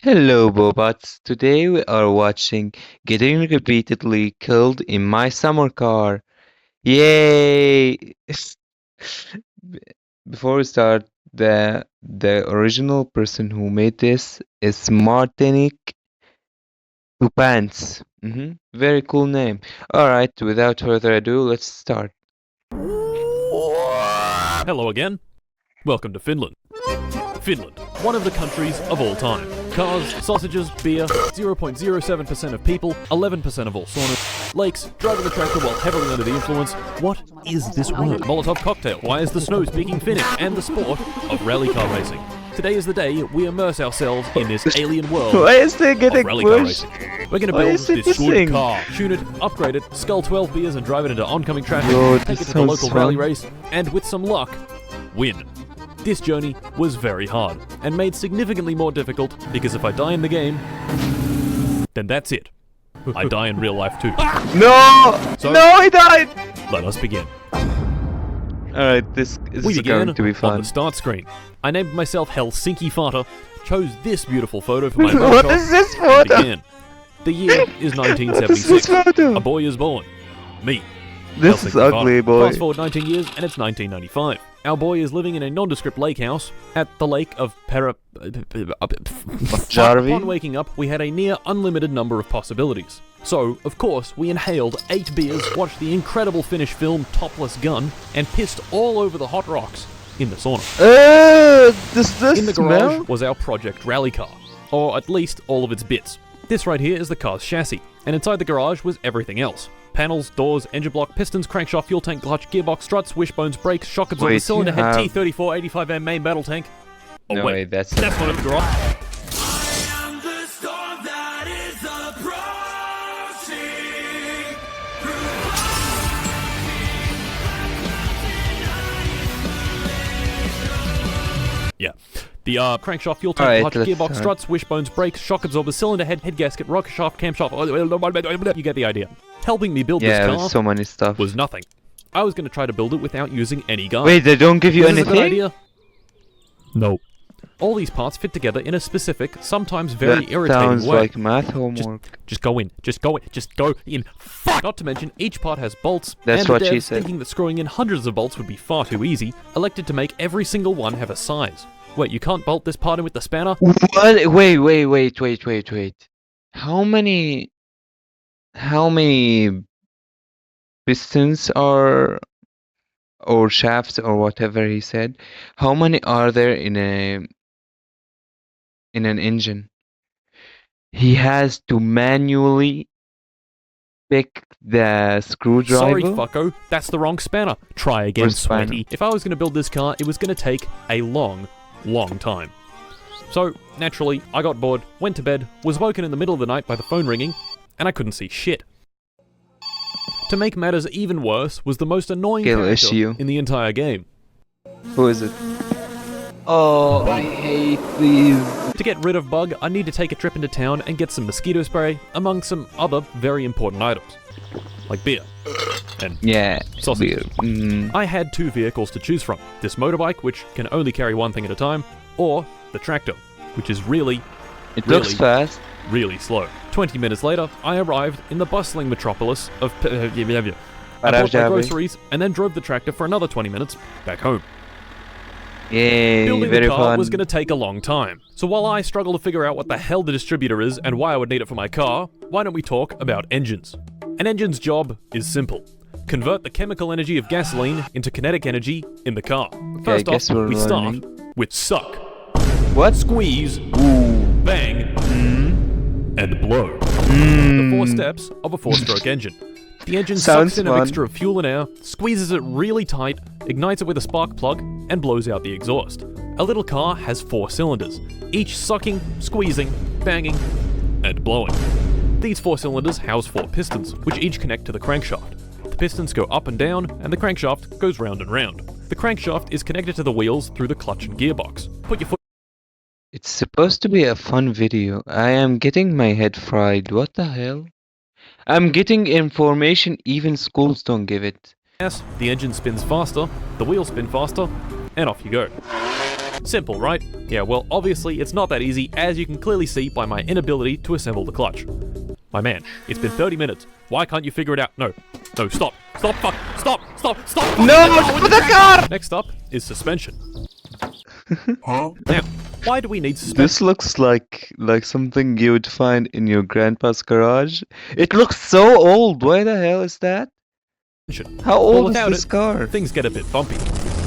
Hello, Bobots. Today we are watching Getting Repeatedly Killed in My Summer Car. Yay! B- Before we start, the original person who made this is Martinic Pants. Very cool name. Alright, without further ado, let's start. Hello again. Welcome to Finland. Finland, one of the countries of all time. Cars, sausages, beer, 0.07% of people, 11% of all saunas, lakes, driving a tractor while heavily under the influence. What is this word? Molotov cocktail. Why is the snow speaking Finnish? And the sport of rally car racing. Today is the day we immerse ourselves in this alien world Why is they of getting rally car pushed? racing. We're gonna Why build is it this good missing? car, tune it, upgrade it, scull 12 beers and drive it into oncoming traffic, Yo, take this it to the sounds local rally fun. race, and with some luck, win. This journey was very hard, and made significantly more difficult because if I die in the game, then that's it. I die in real life too. No! So- No, he died! Let us begin. Alright, this We is began going to be on fun. the start screen. I named myself Helsinki Fata, chose this beautiful photo for my What mugshot, is this and photo? began. The year is What is this 1976. photo? A boy is born. Me. This is Helsinki ugly, Fata. boy. Fast forward 19 years, and it's 1995. Our boy is living in a nondescript lake house at the lake of Jarvi? Upon waking up, we had a near unlimited number of possibilities. So, of course, we inhaled 8 beers, watched the incredible Finnish film Topless Gun, and pissed all over the hot rocks in the sauna. Does this In the smell? garage was our Project Rally car, or at least all of its bits. This right here is the car's chassis, and inside the garage was everything else. Panels, doors, engine block, pistons, crankshaft, fuel tank, clutch, gearbox, struts, wishbones, brakes, shock absorber, Wait, cylinder you head, have- T34 85M main battle tank. Oh No, wait, wait, that's not a drop. Yeah. The crankshaft, fuel tank, Alright, clutch, let's gearbox, start. struts, wishbones, brakes, shock absorber, cylinder head, head gasket, rocker shaft, camshaft. You get the idea. Helping me build yeah, this there's car so many stuff. was nothing. I was going to try to build it without using any guide. Wait, they don't give you Is this a good anything? idea? No. All these parts fit together in a specific, sometimes very That irritating sounds way. like math homework. Just go in. Just go in. Just go in. Fuck! Not to mention, each part has bolts, That's and what the she devs, said. thinking that screwing in hundreds of bolts would be far too easy, elected to make every single one have a size. Wait, you can't bolt this part in with the spanner? What? Wait. How many pistons are or shafts or whatever he said? How many are there in an engine? He has to manually pick the screwdriver. Sorry, fucko, that's the wrong spanner. Try again, Or spanner. sweaty. If I was going to build this car, it was going to take a long, long time. So, naturally, I got bored, went to bed, was woken in the middle of the night by the phone ringing, and I couldn't see shit. To make matters even worse was the most annoying Skill character issue. in the entire game. Who is it? Oh, I hate these. To get rid of Bug, I need to take a trip into town and get some mosquito spray, among some other very important items. Like beer. And Yeah. Sausage. Beer. I had 2 vehicles to choose from. This motorbike, which can only carry one thing at a time, or the tractor, which is really, It looks really- fast. really slow. 20 minutes later, I arrived in the bustling metropolis of I bought my Parajabi. groceries and then drove the tractor for another 20 minutes back home. Yay, Building very the car fun. was going to take a long time. So while I struggle to figure out what the hell the distributor is and why I would need it for my car, why don't we talk about engines? An engine's job is simple. Convert the chemical energy of gasoline into kinetic energy in the car. First guess off, we're we start learning. with suck, What? squeeze, Ooh. bang, and blow. The 4 steps of a 4-stroke engine. The engine Sounds sucks in a fun. mixture of fuel and air, squeezes it really tight, ignites it with a spark plug, and blows out the exhaust. A little car has 4 cylinders, each sucking, squeezing, banging, and blowing. These 4 cylinders house 4 pistons, which each connect to the crankshaft. The pistons go up and down, and the crankshaft goes round and round. The crankshaft is connected to the wheels through the clutch and gearbox. Put your foot It's supposed to be a fun video. I am getting my head fried. What the hell? I'm getting information even schools don't give it. gas, the engine spins faster, the wheels spin faster, and off you go. Simple, right? Yeah, well, obviously it's not that easy, as you can clearly see by my inability to assemble the clutch. My man, it's been 30 minutes. Why can't you figure it out? No, stop. Stop. No, for the car! Next up is suspension. Now, why do we need suspension? This looks like something you would find in your grandpa's garage. It looks so old. Why the hell is that? How Well, old is without this it, car? things get a bit bumpy.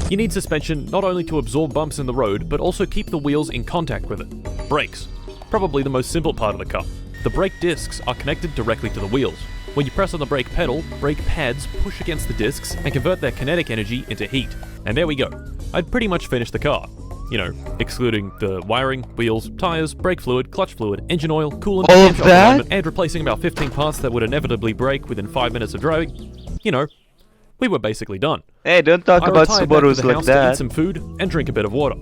You need suspension not only to absorb bumps in the road, but also keep the wheels in contact with it. Brakes. Probably the most simple part of the car. The brake discs are connected directly to the wheels. When you press on the brake pedal, brake pads push against the discs and convert their kinetic energy into heat. And there we go. I'd pretty much finished the car. You know, excluding the wiring, wheels, tires, brake fluid, clutch fluid, engine oil, coolant, All of camshaft that? alignment, and replacing about 15 parts that would inevitably break within 5 minutes of driving. You know, we were basically done. Hey, don't talk I about retired back to Subarus the like house to eat that. some food and drink a bit of water.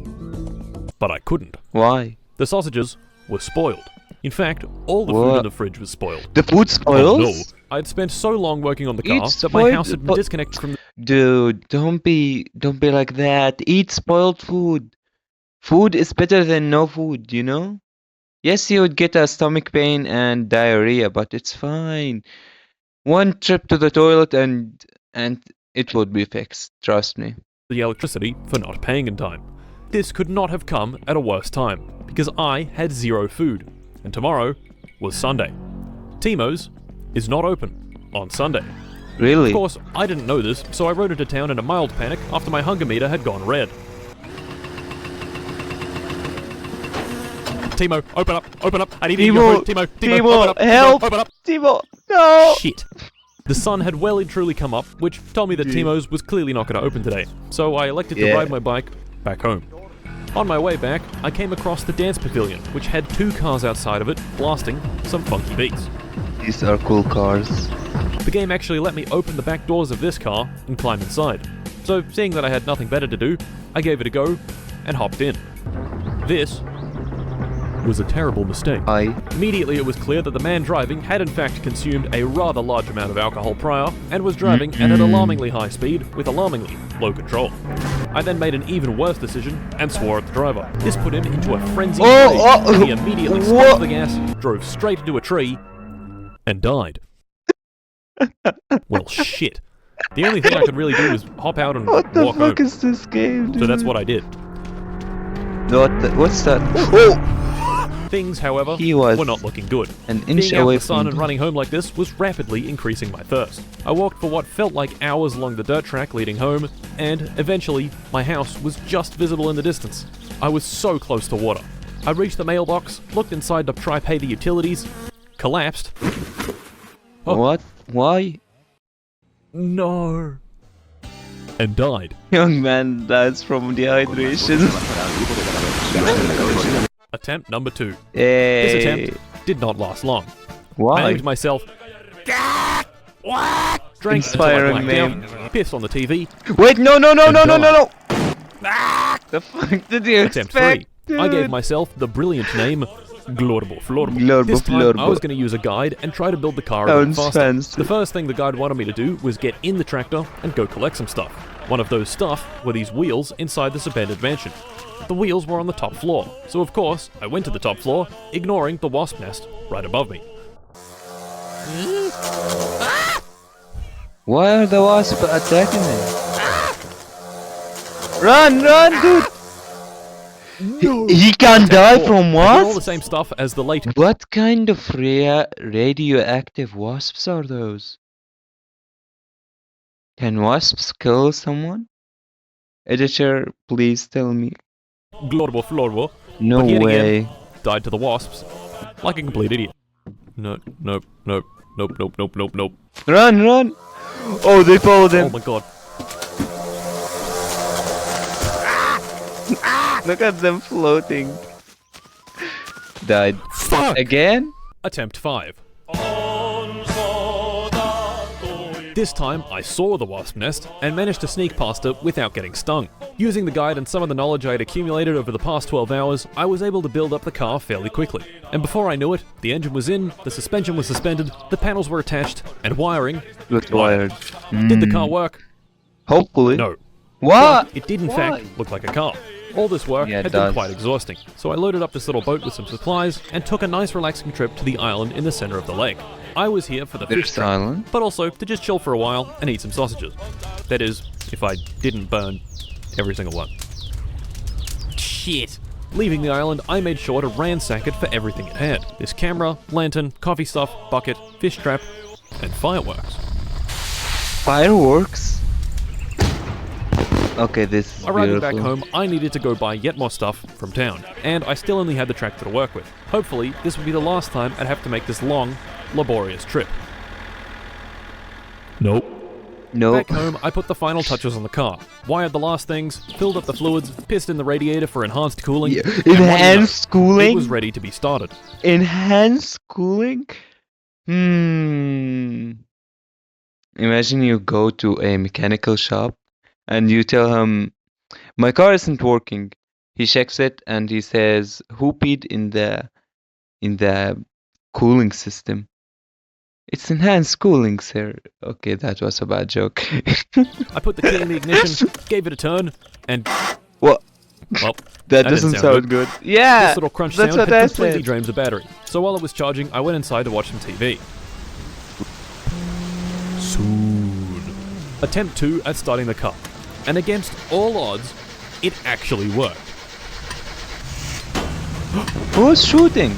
But I couldn't. Why? The sausages were spoiled. In fact, all the food What? in the fridge was spoiled. The food spoils? Oh, no. I'd spent so long working on the car It's that my spoiled, house had been but- disconnected from the Dude, don't be like that. Eat spoiled food. Food is better than no food, you know? Yes, you would get a stomach pain and diarrhea, but it's fine. One trip to the toilet and it would be fixed. Trust me. electricity for not paying in time. This could not have come at a worse time, because I had zero food, and tomorrow was Sunday. Timo's is not open on Sunday. Really? Of course, I didn't know this, so I rode into town in a mild panic after my hunger meter had gone red. Timo, open up, I need your food, Timo, open up, help! Timo, open up. Timo, no! Shit. The sun had well and truly come up, which told me that Timo's was clearly not going to open today, so I elected to Yeah. ride my bike back home. On my way back, I came across the dance pavilion, which had 2 cars outside of it, blasting some funky beats. These are cool cars. The game actually let me open the back doors of this car and climb inside. So, seeing that I had nothing better to do, I gave it a go and hopped in. This was a terrible mistake. Immediately it was clear that the man driving had in fact consumed a rather large amount of alcohol prior and was driving at an alarmingly high speed with alarmingly low control. I then made an even worse decision and swore at the driver. This put him into a frenzied rage. He immediately stopped the gas, drove straight into a tree, and died. Well, shit. The only thing I could really do was hop out and What the walk fuck home. is this game, dude? So that's what I did. What's that? Oh! Things, however, He was were not looking good. an inch Being out in away the sun from and running home like this was rapidly increasing my thirst. I walked for what felt like hours along the dirt track leading home, and eventually, my house was just visible in the distance. I was so close to water. I reached the mailbox, looked inside to try pay the utilities, collapsed. Oh. What? Why? No. And died. Young man dies from dehydration. Attempt number 2. Hey. This attempt did not last long. I Why? aimed myself. Drank until I Inspiring blacked out, pissed on the TV. Wait, no! And The fuck did you Attempt expect? 3. I gave dude? myself the brilliant name Glorbo Florbo. Glorbo This time I Florbo. was going to use a guide and try to build the car a bit Sounds faster. fancy. The first thing the guide wanted me to do was get in the tractor and go collect some stuff. One of those stuff were these wheels inside this abandoned mansion. The wheels were on the top floor, so of course I went to the top floor, ignoring the wasp nest right above me. Why are the wasps attacking me? Run, dude! He can die from I did all the wasps? same stuff as the late What kind of radioactive wasps are those? Can wasps kill someone? Editor, please tell me. Glorbo Florbo No But yet again- way. died to the wasps like a complete idiot. Nope. Run! Oh, they followed Oh him. my god. Look at them floating. Died. Fuck! Again? Attempt 5. This time, I saw the wasp nest and managed to sneak past it without getting stung. Using the guide and some of the knowledge I had accumulated over the past 12 hours, I was able to build up the car fairly quickly. And before I knew it, the engine was in, the suspension was suspended, the panels were attached, and wiring Got wired. Did the car work? Hopefully. No. What? It did in Why? fact look like a car. All this work Yeah, it had been does. quite exhausting, so I loaded up this little boat with some supplies and took a nice relaxing trip to the island in the center of the lake. I was here for the fish There's trip, island. but also to just chill for a while and eat some sausages. That is, if I didn't burn every single one. Shit. Leaving the island, I made sure to ransack it for everything it had. This camera, lantern, coffee stuff, bucket, fish trap, and fireworks. Fireworks? Okay, this is Arriving beautiful. back home, I needed to go buy yet more stuff from town, and I still only had the tractor to work with. Hopefully, this would be the last time I'd have to make this long, laborious trip. Nope. No. Back home, I put the final touches on the car, wired the last things, filled up the fluids, pissed in the radiator for enhanced cooling, Yeah. and what do you know, Enhanced it cooling? was ready to be started. Enhanced cooling? Imagine you go to a mechanical shop and you tell him, my car isn't working. He checks it and he says, who peed in the cooling system? It's enhanced cooling, sir. Okay, that was a bad joke. I put the key in the ignition, gave it a turn, and What? well, That didn't doesn't sound sound good. Yeah, this little crunch that's sound what I had completely said. drained the battery. So while it was charging, I went inside to watch some TV. Soon. Attempt 2 at starting the car. And against all odds, it actually worked. Who's shooting?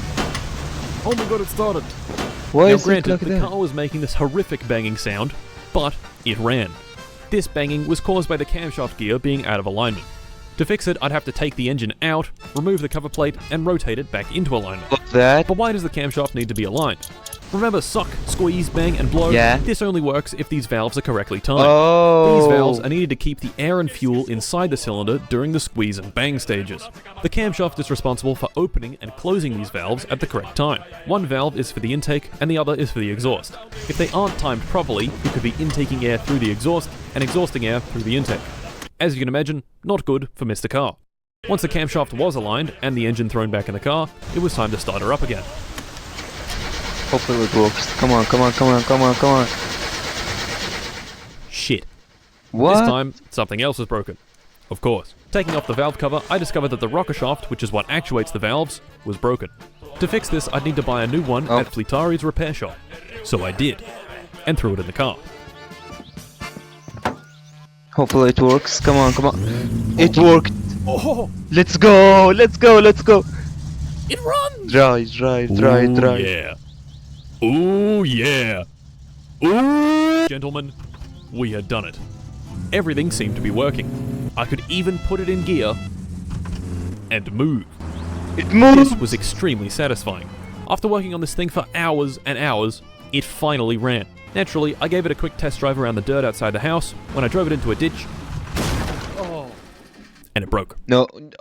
Oh my god, it started. Why Now is it granted, like the that? car was making this horrific banging sound, but it ran. This banging was caused by the camshaft gear being out of alignment. To fix it, I'd have to take the engine out, remove the cover plate, and rotate it back into alignment. What's that? But why does the camshaft need to be aligned? Remember suck, squeeze, bang, and blow? Yeah. This only works if these valves are correctly timed. Oh. These valves are needed to keep the air and fuel inside the cylinder during the squeeze and bang stages. The camshaft is responsible for opening and closing these valves at the correct time. One valve is for the intake and the other is for the exhaust. If they aren't timed properly, you could be intaking air through the exhaust and exhausting air through the intake. As you can imagine, not good for Mr. Car. Once the camshaft was aligned and the engine thrown back in the car, it was time to start her up again. Hopefully it works. Come on, come on, come on, come on, come on. Shit. What? This time, something else was broken. Of course. Taking off the valve cover, I discovered that the rocker shaft, which is what actuates the valves, was broken. To fix this, I'd need to buy a new one Oh. at Fleetari's repair shop. So I did, and threw it in the car. Hopefully it works. Come on, come on. It worked. Oh, Let's go, let's go, let's go. it runs! Drive, drive, drive, Ooh, drive. yeah. Ooh, yeah. Ooh, gentlemen, we had done it. Everything seemed to be working. I could even put it in gear and move. It moves. This was extremely satisfying. After working on this thing for hours and hours, it finally ran. Naturally, I gave it a quick test drive around the dirt outside the house. When I drove it into a ditch, and it broke. No. It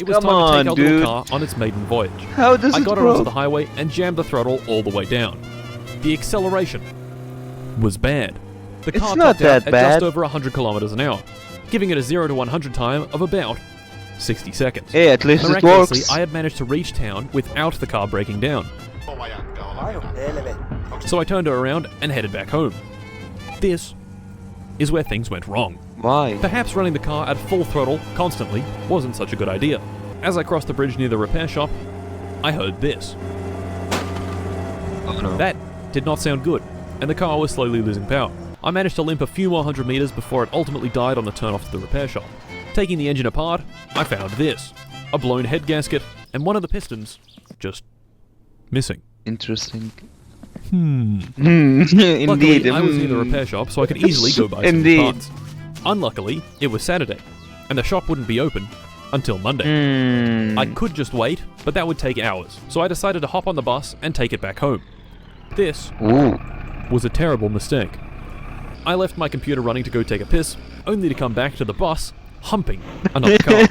was come time to on, take our dude. little car on its maiden voyage. How does I it got it onto grow? the highway and jammed the throttle all the way down. The acceleration was bad. The It's car not topped out that at bad. just over 100 kilometers an hour, giving it a 0 to 100 time of about 60 seconds. Hey, at least it Miraculously, works. I had managed to reach town without the car breaking down. So I turned her around and headed back home. This is where things went wrong. Why? Perhaps running the car at full throttle constantly wasn't such a good idea. As I crossed the bridge near the repair shop, I heard this. Oh no. That did not sound good, and the car was slowly losing power. I managed to limp a few more 100 meters before it ultimately died on the turn off to the repair shop. Taking the engine apart, I found this. A blown head gasket, and one of the pistons just missing. Interesting. Luckily, Indeed. I was near the repair shop, so I could easily go buy some Indeed. parts. Unluckily, it was Saturday, and the shop wouldn't be open until Monday. I could just wait, but that would take hours, so I decided to hop on the bus and take it back home. This Ooh. was a terrible mistake. I left my computer running to go take a piss, only to come back to the bus humping another car.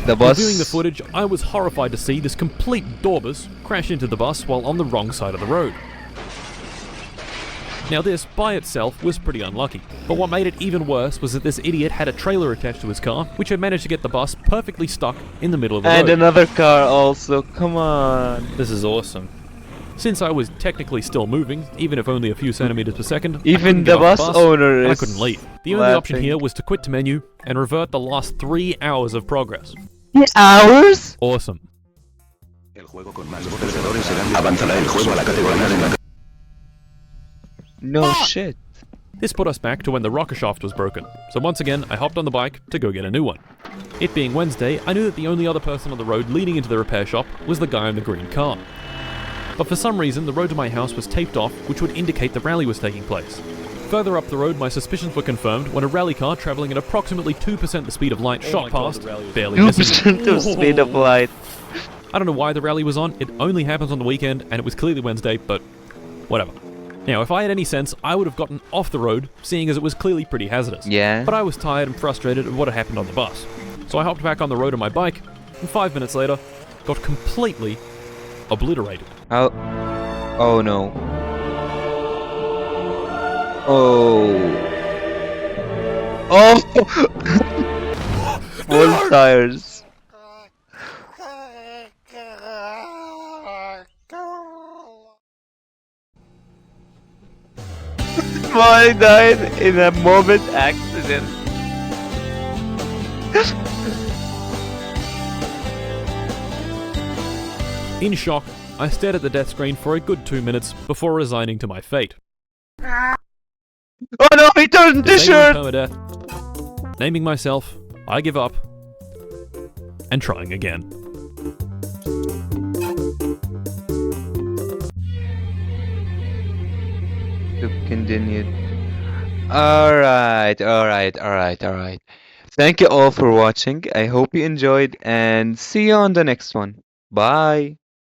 The bus. Reviewing the footage, I was horrified to see this complete Dorbus crash into the bus while on the wrong side of the road. Now this, by itself, was pretty unlucky, but what made it even worse was that this idiot had a trailer attached to his car, which had managed to get the bus perfectly stuck in the middle of the And road. another car also. Come on. This is awesome. Since I was technically still moving, even if only a few centimeters per second, I Even couldn't the get off bus owner and I is couldn't leave. The only option laughing. here was to quit to menu and revert the last 3 hours of progress. Hours? Awesome. No shit. This put us back to when the rocker shaft was broken, so once again I hopped on the bike to go get a new one. It being Wednesday, I knew that the only other person on the road leading into the repair shop was the guy in the green car. But for some reason, the road to my house was taped off, which would indicate the rally was taking place. Further up the road, my suspicions were confirmed when a rally car travelling at approximately 2% the speed of light shot past, barely missing me. 2% of speed of light. I don't know why the rally was on, it only happens on the weekend, and it was clearly Wednesday, but whatever. Now, if I had any sense, I would have gotten off the road, seeing as it was clearly pretty hazardous. Yeah. But I was tired and frustrated at what had happened on the bus. So I hopped back on the road on my bike, and 5 minutes later, got completely obliterated. How? Oh no. Oh. Oh! Full tires. Molly died in a moment accident. In shock, I stared at the death screen for a good 2 minutes before resigning to my fate. Oh no, he turned the Disabling shirt! permadeath, naming myself, I give up, and trying again. To continued. Alright. Thank you all for watching. I hope you enjoyed and see you on the next one. Bye.